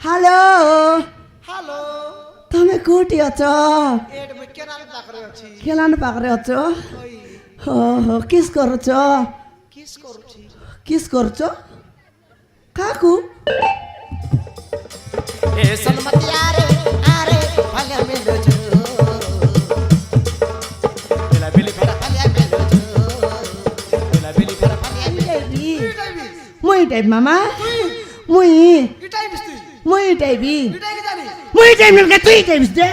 Hello hello তুমি কোটি অছ add মে canal পাকরে আছি খেলান পাখরে অছ ওই হো কিস করছ কিস করছি কিস করছ কাকু এ সলমতিয়া রে আরে ভালে মেলো জো বেলা বেলি ফেরা ভালে মেলো জো বেলা বেলি ফেরা ভালে টাইবি টাইবি মুই টাইপ মামা মুই কি টাইবিস তুই মুই টাইবি কি টাইবি জানি মুই টাইম কে তুই টাইবিস দে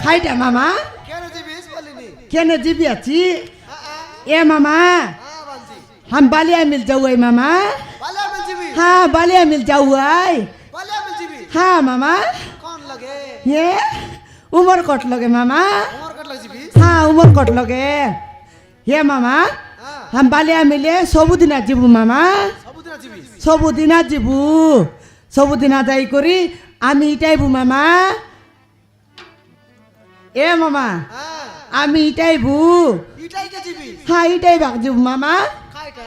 খাইটা মামা কেন দিবিস বলিনি কেন জিবি আছি এ মামা বানজি हम बालिया मिल जाऊ है मामा ভালে মিল জিবি हाँ बालिया मिल जाऊ है ভালে মিল জিবি हाँ मामा কোন লাগে ये उमर कट लगे मामा তোমার কত লাগে জিবি हाँ उमर कट लगे ये मामा हम बालिया मिले सबुदिन जीबू मामा সবুদিন জিবি सबुदिन जीबू सबुदिन जाई करी आमी इटाइबू मामा ए मामा হ্যাঁ आमी इटाइबू ইটাই কে জিবি हाँ इटाइ भाग जीबू मामा কাইটা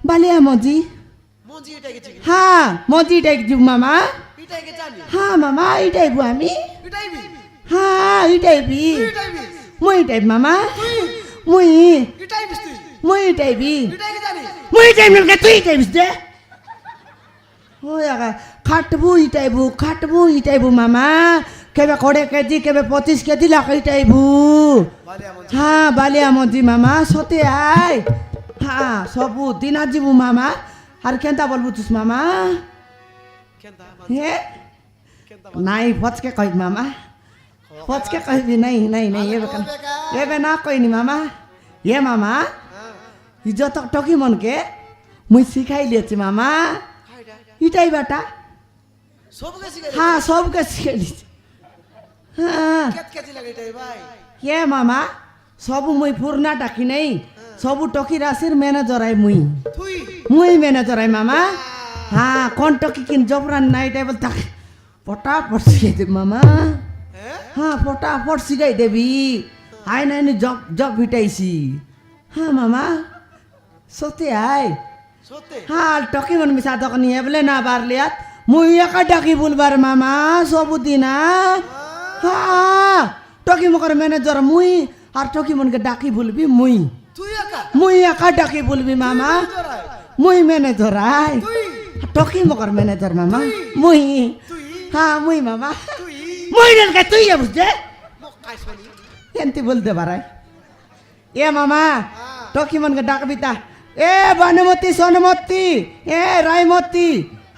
बालिया मजी মঞ্জি ইটাই কে জিবি हाँ मजी इटाइ जीबू मामा ইটাই কে জানি हाँ मामा इटाइबू आमी ইটাইবি हाँ इटाइबी ইটাইবি मुई इटाइब मामा তুই मुई ইটাইবিস তুই मुई इटाइबी ইটাই কে জানি मुई इटाइब के तुई इटाइबिस दे हो यागा खाटबू इटाइबू मामा केबे 20 केजी केबे 25 केजी लाख इटाइबू ভালে মঞ্জি हाँ बालिया मजी मामा सोते आय हाँ सबू दिन जीबू मामा আর কেনতা বলবু তুস মামা কেনতা হে কেনতা নাই ফচকে কই মামা ফচকে কইবি নাই নাই নাই এবে না কইনি মামা এ মামা ইজত টকি মনকে মুই শিখাই লিয়েছি মামা কাইটা ইটাই বাটা সব কে শিখাই হ্যাঁ সবকে শিখাই দিছি হ্যাঁ কেত কেজি লাগে এটাই ভাই কে মামা সবু মুই ফুরনা ডাকি নাই সবু টকি রাশির ম্যানেজার আই মুই তুই মুই ম্যানেজার আই মামা হ্যাঁ কোন টকি কিন জবরান নাই টাই বল তাক পটাপট শিখাই দে মামা হ্যাঁ हाँ फटाफट सिकाई देवी आय नानी जब जब भिटाइसी हाँ मामा सोते आय সত্যি हाँ टकी मन मिसा दकनी है बोले ना बार लिया मुई का डकी बुलबार मामा सबु दिना हाँ टकी मकर मैनेजर मुई और टकी मन के डाकी बुलबी मुई তুই একা मुई का डाकी बुलबी मामा জরাই मुई मैनेजर आय তুই टकी मकर मैनेजर मामा मुई তুই हाँ मुई मामा তুই मुई डल के तू ये बुझे মোক কাইছনি এনতি বলতে পারাই এ মামা টকি মনকে ডাকবি তা এ বানুমতি সোনমতি এ রায়মতি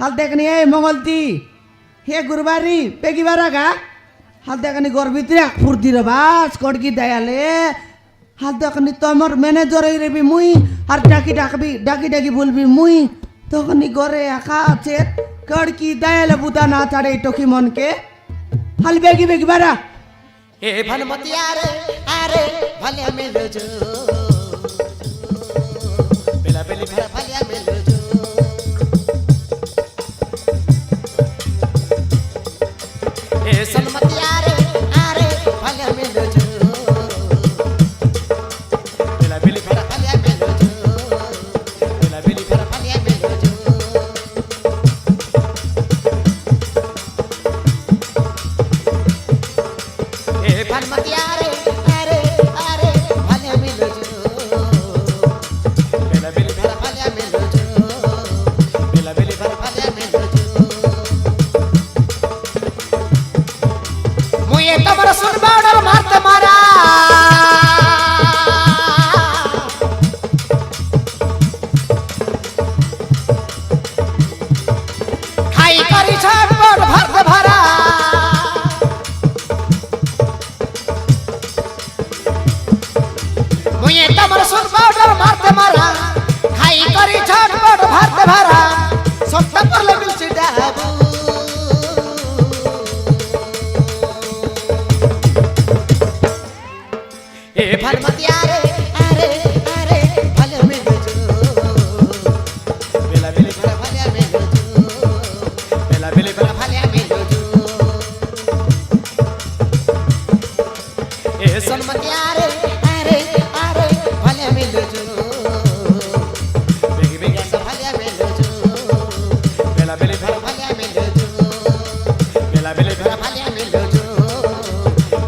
হাল দেখনি এ মঙ্গলতি হে গুরবারি পেগিবারা গা হাল দেখনি গর ভিতরে এক ফুর্তি রে বাস কড়কি দয়ালে হাল দেখনি তোমার ম্যানেজার রেবি মুই আর ডাকি ডাকবি ডাকি ডাকি বলবি মুই তখনই গরে একা আছে কড়কি দয়ালে বুতা না ছাড়ে টকি মনকে হাল বেগি বেগি বারা এ ভালমতিয়া রে আরে ভালে মেলো জো বেলা বেলি ফেরা ভালে মেলো জো এ সলমতিয়া রে আরে ভালে মেলো জো বেলা বেলি ফেরা ভালে মেলো জো বেলা বেলি ভারতে ভারা সবটা পড়লে মিলছে ডাবু এ ভালমতি আরে আরে আরে ভালো মেলুজু বেলা বেলে ভালো ভালো মেলুজু বেলা বেলে ভালো ভালো মেলুজু এ সনমতি আরে আরে আরে ভালো মেলুজু বেগে বেগে সব ভালো মেলুজু বেলা বেলে ভালো ভালো মেলুজু বেলা বেলে ভালো ভালো মেলুজু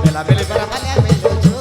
বেলা বেলে ভালো ভালো মেলুজু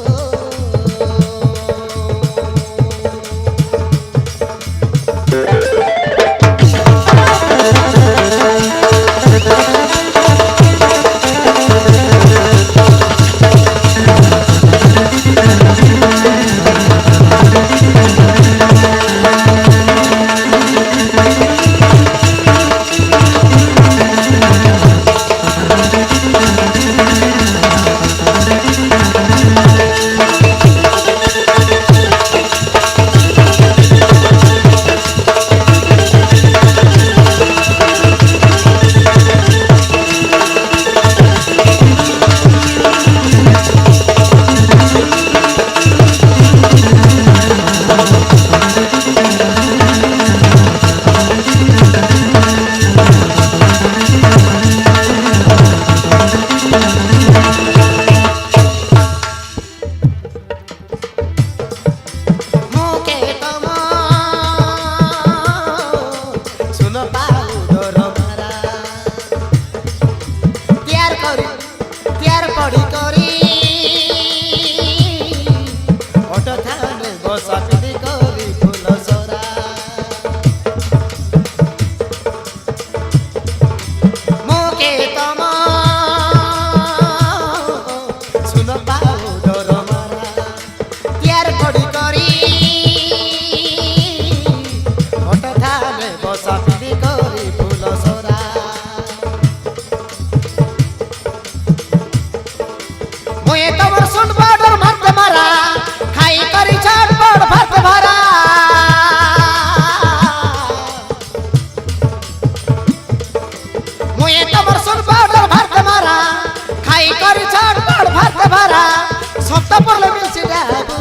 সবটা পড়লে মিলছে ডাবু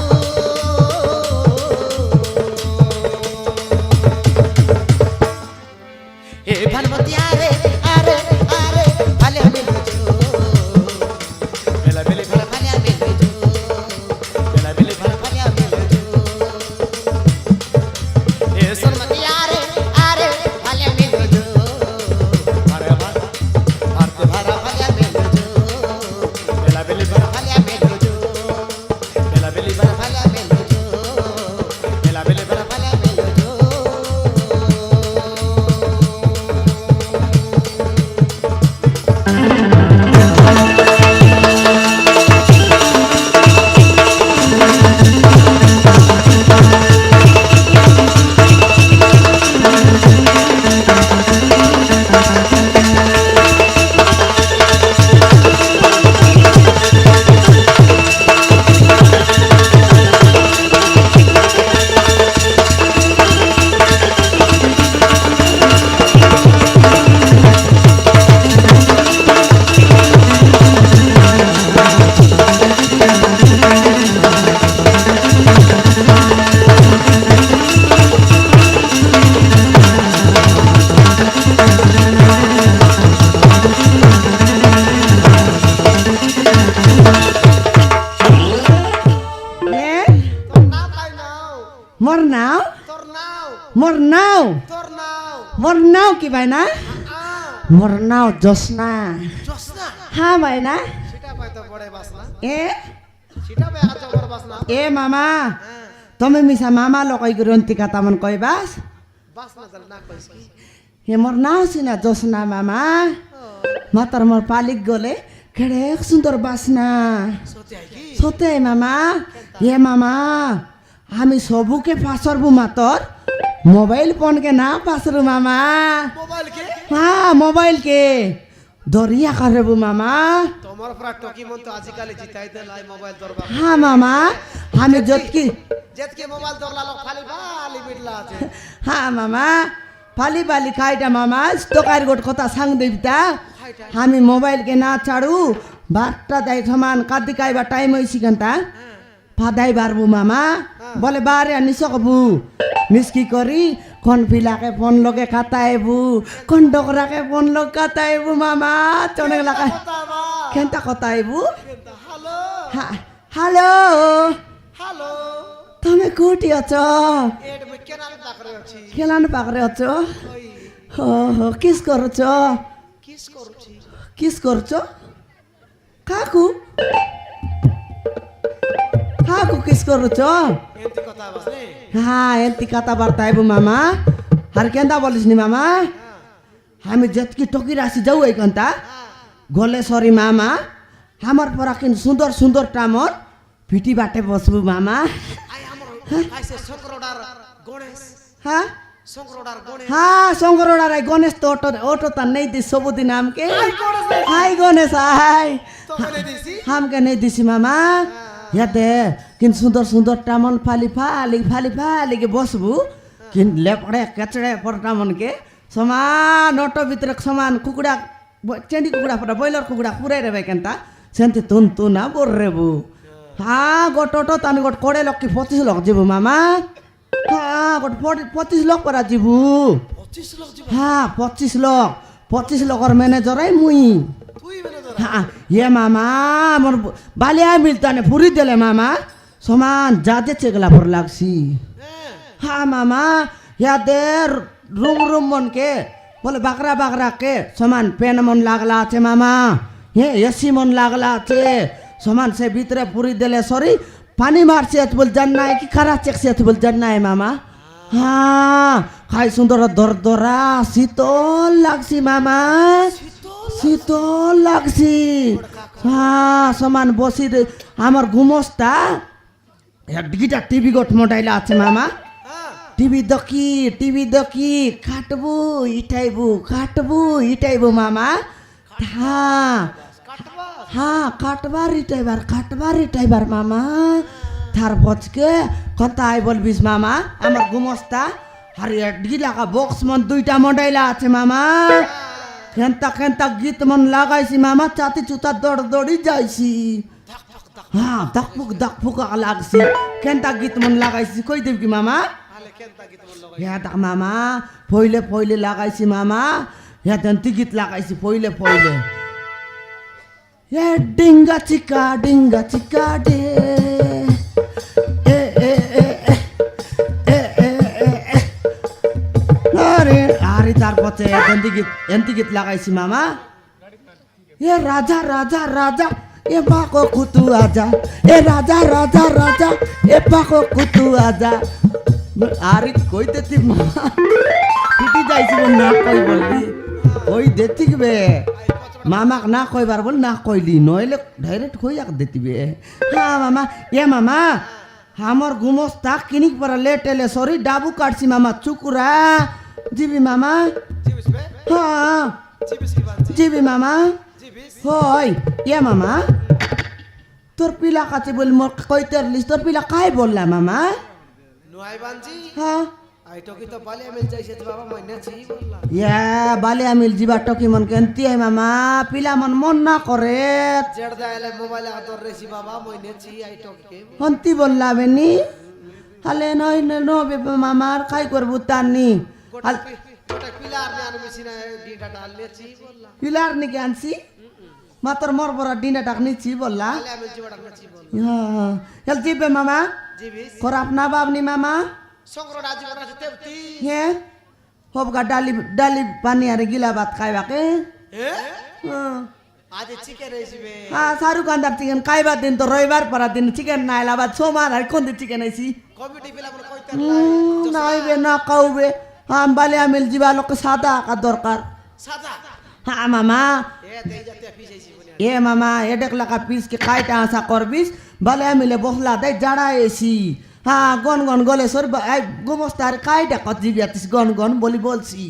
এ ভালমতি আরে আরে আরে ভালো মেলুজু বেলা বেলে ভালো ভালো মেলুজু বেলা বেলে ভালো ভালো মেলুজু এ সনমতি আরে আরে ভালো মেলুজু আরে ভারতে ভারা ভালো মেলুজু বেলা বেলে ভালো ভালো মেলুজু বেলা বেলে ভালো ভালো মেলুজু বেলা বেলে ভালো ভালো মেলুজু মোর নাও তোর নাও মোর নাও তোর নাও মোর নাও কি ভাই না মোর নাও জোসনা জোসনা হ্যাঁ ভাই না সেটা পাইতো পড়ে বাসনা এ সেটা পাই আজ বড় বাসনা এ মামা হ্যাঁ তুমি মিশা মামা লগাই করে অন্তিকা তামান কইবাস বাসনা জাল না কইস কি হে মোর নাও সিনা জোসনা মামা মাতার মোর পালিক গলে কেড়ে সুন্দর বাসনা সত্যি আই কি সতে মামা হে মামা আমি সবুকে ফাঁসরবু মাতর মোবাইল ফোন के ना पासरू मामा মোবাইল কে हाँ मोबाइल के दरिया करबू मामा তোমার পুরা টকি মন তো আজিকালি জিতাই দে লাই মোবাইল দরবা हाँ मामा हमें जोत की যেতকে মোবাইল দরলা লোক খালি বালি বিটলা আছে हाँ मामा फाली बाली खाइटा मामा तोकार गोट कता सांग देवता हामी मोबाइल के ना चाडू बाट्टा दाई समान कति काइबा टाइम होइसिकन्ता फादाई बारबु मामा बोले बारे निसकबु निस्की करी कौन पिला के फोन लोगे खाताएबु कौन डोकरा के फोन लोग खाताएबु मामा चने लगा Kotaba. केंता खाताएबु Hello. Hello Hello. तमे कोटी अछो एड में केना पाकरे अछि खेलान पाकरे अछो ओइ हो किस करूछो किस करूछि किस करूछो काकू काकू किस करूछो एंती कथा बसने हाँ एंती कथा बर्ताएबु मामा हर केंदा बोलिस नि मामा हामी जतकी टोकी राशि जाऊ एकंता गोले सरी मामा हमर पराकिन सुंदर सुंदर टामर पिटी बाटे बसबु मामा आइ हमर काइसे शंकरोडार गणेश हाँ शंकरोडार गणेश हाँ शंकरोड़ा राय गणेश तो ऑटो ता नहीं दी सबुदी नाम के हाय गणेश हाय तो बोले दिसी हम के नहीं दिसी मामा यादे किन सुंदर सुंदर टामन फाली फाली फाली फाली के बसबु किन लेपड़े कचड़े पर टामन के समान ऑटो भीतर समान कुकुड़ा चेंडी कुकुड़ा पर बॉयलर कुकुड़ा पूरे रे केनता सेंती तुन तू ना बोल रे बु हाँ गोट ऑटो तान गोट कोड़े लोग की 25 लोग जीबु मामा हाँ गोट 25 लोग पर जीबु 25 लोग जीव हाँ 25 लोग और मैनेजर है मुई तुई बने तो हाँ ये मामा मोर बालिया मिलता ने पूरी देले मामा समान जादे चेगला पर लागसी हाँ मामा या देर रूम मन के बोले बाकरा बाकरा के समान पेन मन लागला छे मामा ये एसी मन लागला छे समान से भीतर पूरी देले सॉरी पानी मार से बोल जानना है कि खरा चेक से बोल जानना है मामा हाँ खाई सुंदर दरदरा शीतल लागसी मामा शीतल लागसी हाँ समान बसी আমার ঘুমস্তা একটা টিভি গোট মোটাইলা আছে মামা টিভি দেখি খাটবু ইটাইবু মামা হ্যাঁ হ্যাঁ কাটবার ইটাইবার মামা তার বচকে কথাই বলবিস মামা আমার ঘুমস্তা আর ডিলাকা বক্স মন দুইটা মোটাইলা আছে মামা খেন্তা খেন্তা গীত মন লাগাইছি মামা চাতি চুতা দৌড়ি যাইছি हाँ दकपुक लागसी केंता गीत मन लगाइसी कोई देव की मामा आले केनता गीत मन लगा या तक मामा पहिले लगाइसी मामा या दंती गीत लगाइसी पहिले ये डिंगा चिका डे ए ए ए ए ए ए अरे अरे तार पचे दंती गीत लगाइसी मामा ये राजा ए बाको कुतु आजा ए राजा ए बाको कुतु आजा आरे कोई देती पिटी जाइसी बोल ना कोई बोली कोई देती बे मामा ना कोई बार बोल ना कोईली नइले डायरेक्ट कोई आक देती बे हाँ मामा ये मामा हमर गुमस्ता किनिक पर लेटेले सॉरी डाबू काटसी मामा चुकुरा जीबी मामा जीविस बे हाँ जीविस की बात जीबी मामा जीविस होय या मामा তোর পিলা কাছে বল মোর কইতের লিস্ট তোর পিলা কাই বললা মামা नुआई बांजी হ্যাঁ आई टोकी तो बाले मिल जाइसे तो बाबा महीने छी बोलला ইয়া বালে আমিল জিবা টকি মন কেনতি হয় মামা পিলা মন না করে जेड़ दाले मोबाइल आ तोर रेसी बाबा महीने छी आई टोकी के হন্তি বললা বেনি হালে নই নো বে মামার কাই করব তানি হাল गोटा पिलार ने आने मिसिना डीटा डाल ले छी बोलला পিলার নি আনছি মাতর মোর বড় ডিনা ডাকনি ছি বললা बाले मिल जीवा डाल छी बोल হ্যাঁ হেল জিবে মামা जीविस খরাপ না বাবনি মামা संग्रो राजी बना तेवती হে হবগা ডালি পানি আর গিলা ভাত খাইবাকে ए হ্যাঁ आज चिकन रेसी बे हाँ शाहरुख खान चिकन खाइबा दिन तो रविवार पर दिन चिकन ना आइला बाद सोमवार है कौन दिन चिकन ऐसी कमिटी पिला पर कोई नहीं बे ना खाऊ बे हम बाले मिल जीवा लोग के सादा का दरकार सादा हाँ मामा ए दे जाते पीछे छी बुनिया ए मामा ये देखला का पीस के खाइटा आसा करबिस बाले मिले बसला दे जाड़ा एसी हाँ गन गले सर आई गोमस्तार खाइटा कत जीबियातिस गन बोली बोलसी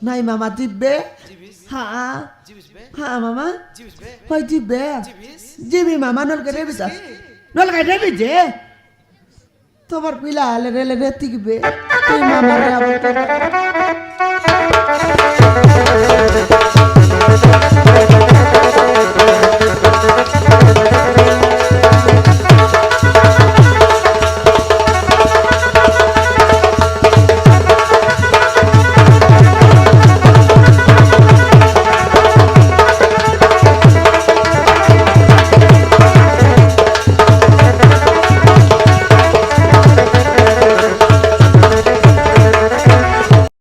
नहीं मामा जिब्बे जीविस हाँ जीविस बे हाँ मामा जीविस बे होय जिब्बे जीविस জিবি মামা নলকে রেবি যা নলকে রেবি যে তোমার পিলা হলে রেলে রেতি বে তুই মামা রে আবার